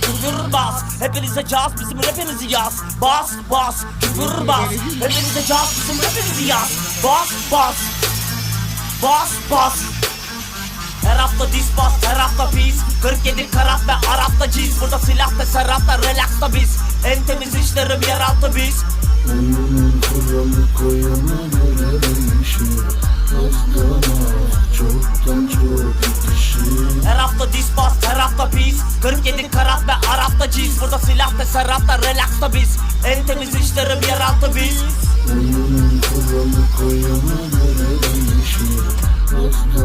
Küfürbaz, hepinize caz, bizim rapinizi yaz. Bas bas, küfürbaz, hepinize caz, bizim rapinizi yaz. Bas bas, bas bas. Her hafta dis bas, her hafta pis. 47 karat ve Arap'ta ciz. Burada silah da serapta, relaxta biz. En temiz işlerim yeraltı biz. Oyunun kuralı koyana göre değişir. Azdan az, çoktan çok kişi. Her hafta dis bas, her hafta pis. 47 karat ve Arap'ta ciz. Burada silah da serapta, relaxta biz. En temiz işlerim yeraltı biz. Oyunun kuralı koyana göre değişir. Azdan